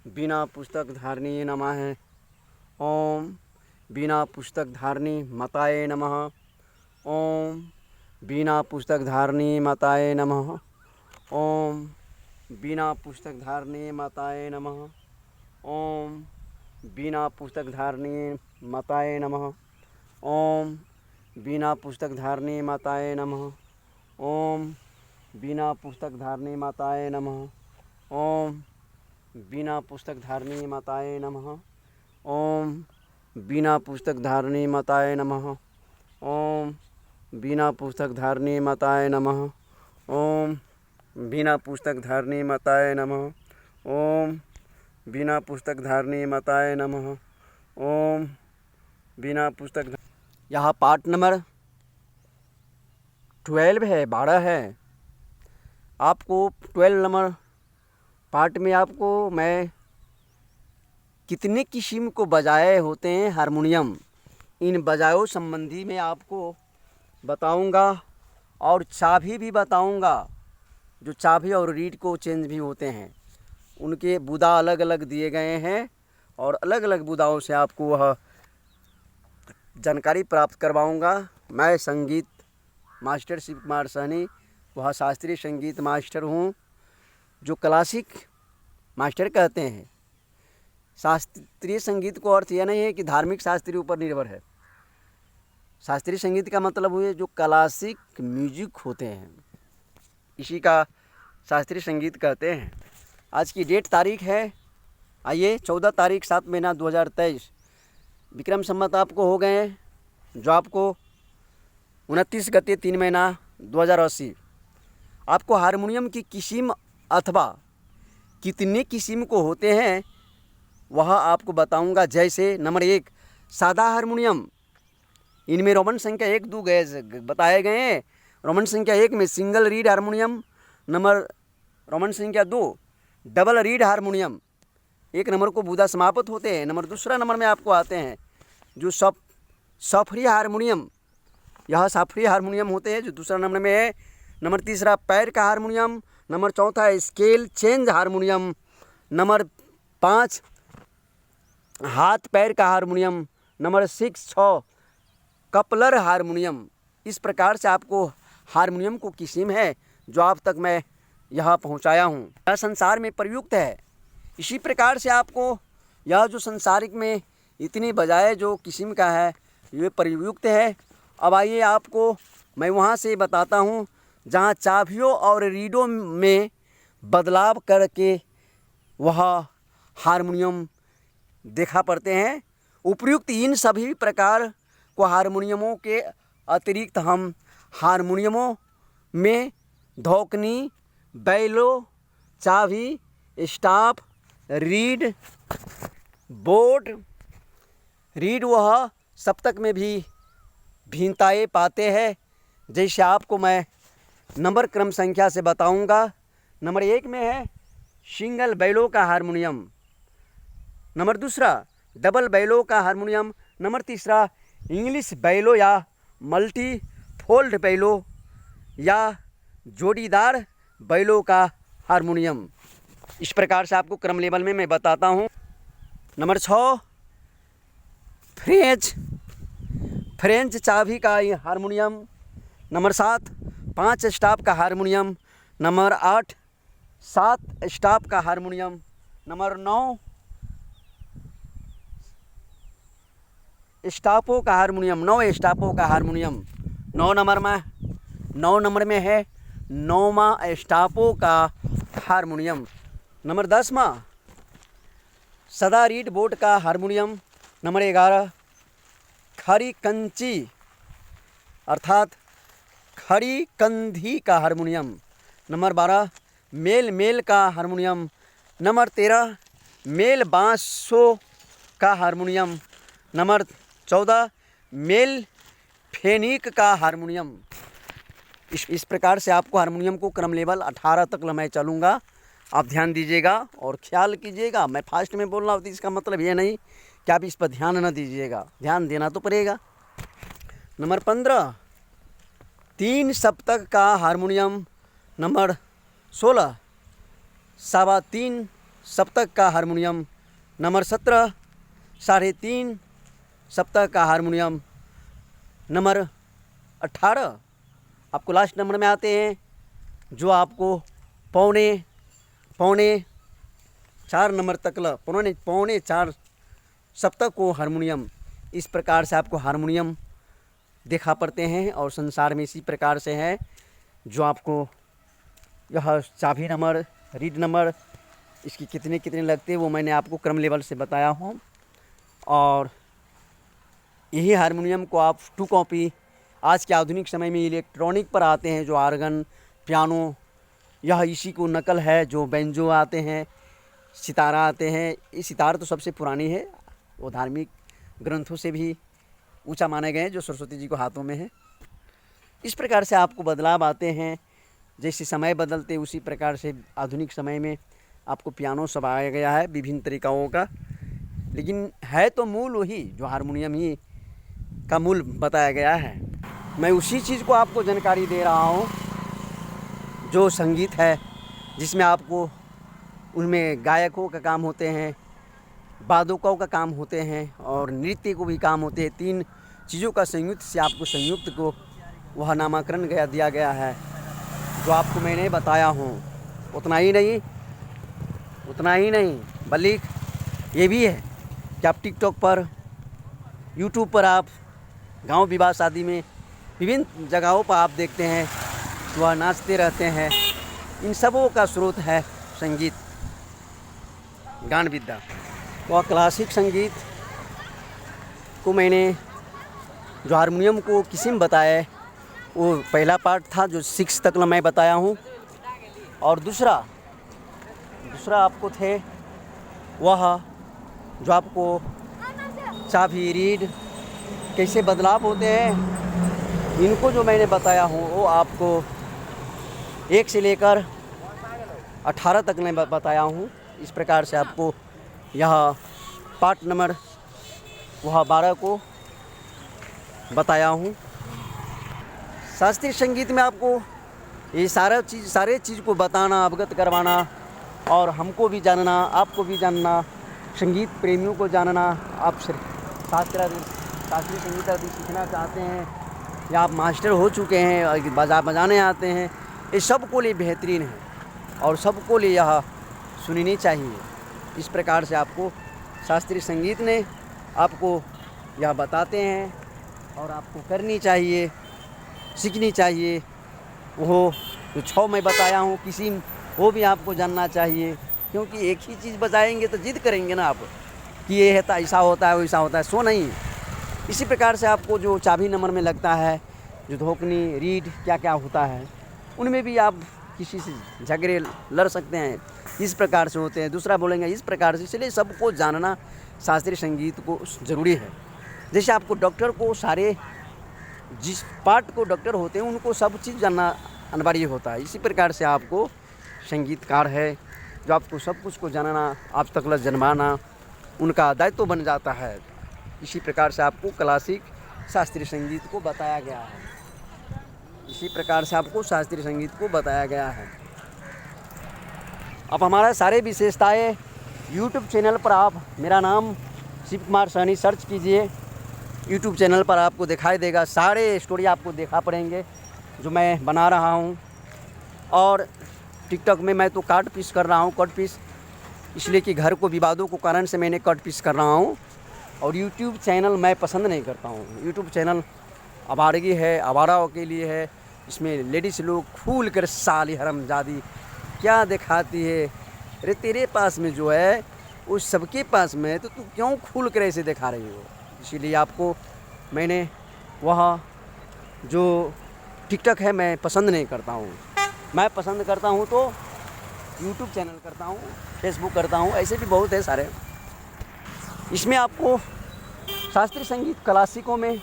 बिना पुस्तक धारिणी नमः। ओम बिना पुस्तक धारिणी माताये नमः। ओम बिना पुस्तक धारिणी माताये नमः। ओम बिना पुस्तक धारिणी माताये नमः। ओम बिना पुस्तक धारिणी माताये नमः। ओम बिना पुस्तक धारिणी माताये नमः। ओम बिना पुस्तक धारिणी माताये नमः। ओम बिना पुस्तक धारिणी माताये नमः। ओम बिना पुस्तक धारिणी माताये नमः। ओम बिना पुस्तक धारिणी माताये नमः। ओम बिना पुस्तक धारिणी माताये नमः। ओम बिना पुस्तक धारिणी माताये नमः। ओम बिना पुस्तक। यहाँ पार्ट नंबर 12 है, 12 है। आपको 12 नंबर पार्ट में आपको मैं कितने किस्म को बजाए होते हैं हारमोनियम, इन बजायों संबंधी में आपको बताऊंगा और चाबी भी बताऊंगा। जो चाबी और रीड को चेंज भी होते हैं, उनके बुदा अलग अलग दिए गए हैं और अलग अलग बुदाओं से आपको वह जानकारी प्राप्त करवाऊंगा। मैं संगीत मास्टर शिव कुमार सहनी, वह शास्त्रीय संगीत मास्टर हूँ, जो क्लासिक मास्टर कहते हैं। शास्त्रीय संगीत को अर्थ यह नहीं है कि धार्मिक शास्त्रीय ऊपर निर्भर है। शास्त्रीय संगीत का मतलब हुए जो क्लासिक म्यूजिक होते हैं, इसी का शास्त्रीय संगीत कहते हैं। आज की डेट तारीख है, आइए 14 तारीख 7 महीना 2023 विक्रम संवत आपको हो गए हैं, जो आपको 29 गते 3 महीना 2080। आपको हारमोनियम की किस्म अथवा कितने किस्म को होते हैं वह आपको बताऊंगा। जैसे नंबर 1 सादा हारमोनियम, इनमें रोमन संख्या 1 2 गए बताए गए हैं। रोमन संख्या 1 में single read harmonium, number Roman संख्या 2 डबल रीड हारमोनियम, 1 नंबर को बुदा समाप्त होते हैं। नंबर दूसरा नंबर में आपको आते हैं जो सफरी हारमोनियम, यह सफरी हारमोनियम होते हैं, जो दूसरा नंबर में है। नंबर तीसरा पैर का हारमोनियम, नंबर चौथा स्केल चेंज हारमोनियम, नंबर 5 हाथ पैर का हारमोनियम, नंबर 6 कपलर हारमोनियम। इस प्रकार से आपको हारमोनियम को किस्म है जो आप तक मैं यहाँ पहुँचाया हूँ। यह संसार में प्रयुक्त है। इसी प्रकार से आपको यह जो संसारिक में इतनी बजाय जो किस्म का है, ये प्रयुक्त है। अब आइए आपको मैं वहाँ से बताता हूँ जहाँ चाबियों और रीडों में बदलाव करके वह हारमोनियम देखा पड़ते हैं। उपयुक्त इन सभी प्रकार को हारमोनियमों के अतिरिक्त हम हारमोनियमों में धोकनी, बैलो, चाबी, स्टॉप, रीड, बोर्ड, रीड वह सप्तक में भी भिन्नताएँ पाते हैं। जैसे आपको मैं नंबर क्रम संख्या से बताऊंगा। नंबर 1 में है सिंगल बैलो का हारमोनियम, नंबर दूसरा डबल बैलो का हारमोनियम, नंबर तीसरा इंग्लिश बैलो या मल्टी फोल्ड बैलो या जोड़ीदार बैलो का हारमोनियम। इस प्रकार से आपको क्रम लेवल में मैं बताता हूँ। नंबर 6 फ्रेंच चाबी का हारमोनियम, नंबर 7 5 स्टॉप का हारमोनियम, नंबर 8 7 स्टॉप का हारमोनियम, नंबर 9 स्टॉपों का हारमोनियम, 9 स्टॉपों का हारमोनियम। 9 नंबर में है 9वां स्टॉपों का हारमोनियम। नंबर 10वां सदा रीड बोर्ड का हारमोनियम। नंबर 11 खड़ी कंची अर्थात खड़ी कंधी का हारमोनियम। नंबर 12 मेल का हारमोनियम। नंबर 13 मेल बांसों का हारमोनियम। नंबर 14 मेल फेनिक का हारमोनियम। इस प्रकार से आपको हारमोनियम को क्रम लेवल 18 तक मैं चलूँगा। आप ध्यान दीजिएगा और ख्याल कीजिएगा। मैं फास्ट में बोल रहा हूँ तो इसका मतलब ये नहीं कि आप इस पर ध्यान न दीजिएगा, ध्यान देना तो पड़ेगा। नंबर 15 3 सप्तक का हारमोनियम। नंबर 16 3.25 सप्तक का हारमोनियम नंबर 17, 3.5 सप्तक का हारमोनियम नंबर 18 आपको लास्ट नंबर में आते हैं, जो आपको पौने 4 नंबर तक पौने 4 सप्तक को हारमोनियम। इस प्रकार से आपको हारमोनियम देखा पड़ते हैं और संसार में इसी प्रकार से है। जो आपको यह चाबी नंबर, रीड नंबर, इसकी कितने कितने लगते हैं वो मैंने आपको क्रम लेवल से बताया हूँ। और यही हारमोनियम को आप 2 कॉपी आज के आधुनिक समय में इलेक्ट्रॉनिक पर आते हैं, जो आर्गन, पियानो, यह इसी को नकल है। जो बेंजो आते हैं, सितारा आते हैं। ये सितार तो सबसे पुरानी है, वो धार्मिक ग्रंथों से भी ऊंचा माने गए हैं, जो सरस्वती जी को हाथों में है। इस प्रकार से आपको बदलाव आते हैं, जैसे समय बदलते उसी प्रकार से आधुनिक समय में आपको पियानो सब आया गया है विभिन्न तरीक़ों का, लेकिन है तो मूल वही, जो हारमोनियम ही का मूल बताया गया है। मैं उसी चीज़ को आपको जानकारी दे रहा हूँ, जो संगीत है जिसमें आपको उनमें गायकों का काम होते हैं, वादकों का काम होते हैं और नृत्य को भी काम होते हैं। 3 चीज़ों का संयुक्त से आपको संयुक्त को वह नामाकरण दिया गया है, जो आपको मैंने बताया हूँ। उतना ही नहीं बल्कि ये भी है कि आप टिकटॉक पर, यूट्यूब पर, आप गांव विवाह शादी में विभिन्न जगहों पर आप देखते हैं वह नाचते रहते हैं। इन सबों का स्रोत है संगीत, गान विद्या। वह क्लासिक संगीत को मैंने जो हारमोनियम को किस्म बताया है, वो पहला पार्ट था जो 6 तक मैं बताया हूँ। और दूसरा आपको थे वह जो आपको चाबी, रीड कैसे बदलाव होते हैं, इनको जो मैंने बताया हूँ वो आपको 1 से लेकर 18 तक मैं बताया हूँ। इस प्रकार से आपको यह पार्ट नंबर वह 12 को बताया हूँ। शास्त्रीय संगीत में आपको ये सारे चीज़ को बताना, अवगत करवाना और हमको भी जानना, आपको भी जानना, संगीत प्रेमियों को जानना। आप शास्त्रीय संगीत यदि सीखना चाहते हैं या आप मास्टर हो चुके हैं और बजाने आते हैं, ये सबको लिए बेहतरीन है और सबको लिए यह सुननी चाहिए। इस प्रकार से आपको शास्त्रीय संगीत ने आपको यह बताते हैं और आपको करनी चाहिए, सीखनी चाहिए। वो जो 6 मैं बताया हूँ किसी वो भी आपको जानना चाहिए, क्योंकि एक ही चीज़ बजाएंगे तो जिद करेंगे ना आप कि ये है तो ऐसा होता है वैसा होता है, सो नहीं। इसी प्रकार से आपको जो चाबी नंबर में लगता है, जो धोकनी, रीड क्या क्या होता है, उनमें भी आप किसी से झगड़े लड़ सकते हैं। इस प्रकार से होते हैं, दूसरा बोलेंगे इस प्रकार से। इसलिए सबको जानना शास्त्रीय संगीत को ज़रूरी है। जैसे आपको डॉक्टर को सारे जिस पार्ट को डॉक्टर होते हैं उनको सब चीज़ जानना अनिवार्य होता है। इसी प्रकार से आपको संगीतकार है जो आपको सब कुछ को जानना, आप तक जन्माना उनका दायित्व बन जाता है। इसी प्रकार से आपको क्लासिक शास्त्रीय संगीत को बताया गया है। इसी प्रकार से आपको शास्त्रीय संगीत को बताया गया है। अब हमारा सारे विशेषताएं यूट्यूब चैनल पर आप मेरा नाम शिव कुमार सहनी सर्च कीजिए, यूट्यूब चैनल पर आपको दिखाई देगा। सारे स्टोरी आपको देखा पड़ेंगे जो मैं बना रहा हूँ। और टिकटॉक में मैं तो कट पीस कर रहा हूँ, कट पीस इसलिए कि घर को विवादों को कारण से मैंने कट पीस कर रहा हूँ। और यूट्यूब चैनल मैं पसंद नहीं करता हूँ। यूट्यूब चैनल आवारगी है, आवाराओं के लिए है। इसमें लेडीज़ लोग खुल कर साली हरामजादी क्या दिखाती है, अरे तेरे पास में जो है वो सबके पास में है, तो तू क्यों खुल कर ऐसे दिखा रही हो। इसीलिए आपको मैंने वह जो टिकटॉक है मैं पसंद नहीं करता हूँ। मैं पसंद करता हूँ तो यूट्यूब चैनल करता हूँ, फेसबुक करता हूँ, ऐसे भी बहुत है सारे। इसमें आपको शास्त्रीय संगीत क्लासिकों में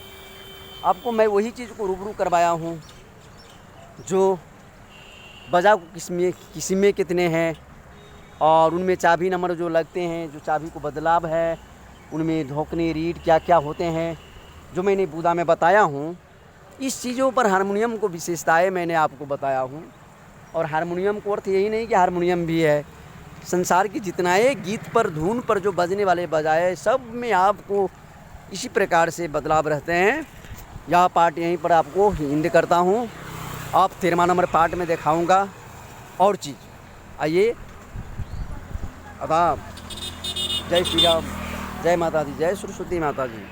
आपको मैं वही चीज़ को रूबरू करवाया हूँ जो बजा किस्में कितने हैं और उनमें चाबी नंबर जो लगते हैं, जो चाबी को बदलाव है, उनमें धोकने, रीड क्या क्या होते हैं, जो मैंने बुदा में बताया हूँ। इस चीज़ों पर हारमोनियम को विशेषताएं मैंने आपको बताया हूँ। और हारमोनियम को अर्थ यही नहीं कि हारमोनियम भी है, संसार की जितना है गीत पर धुन पर जो बजने वाले बजाए सब में आपको इसी प्रकार से बदलाव रहते हैं। यह पार्ट यहीं पर आपको हिंद करता हूँ, आप 13वां नंबर पार्ट में दिखाऊंगा और चीज़। आइए अब आप जय श्री राम, जय माता दी, जय सरस्वती माता जी।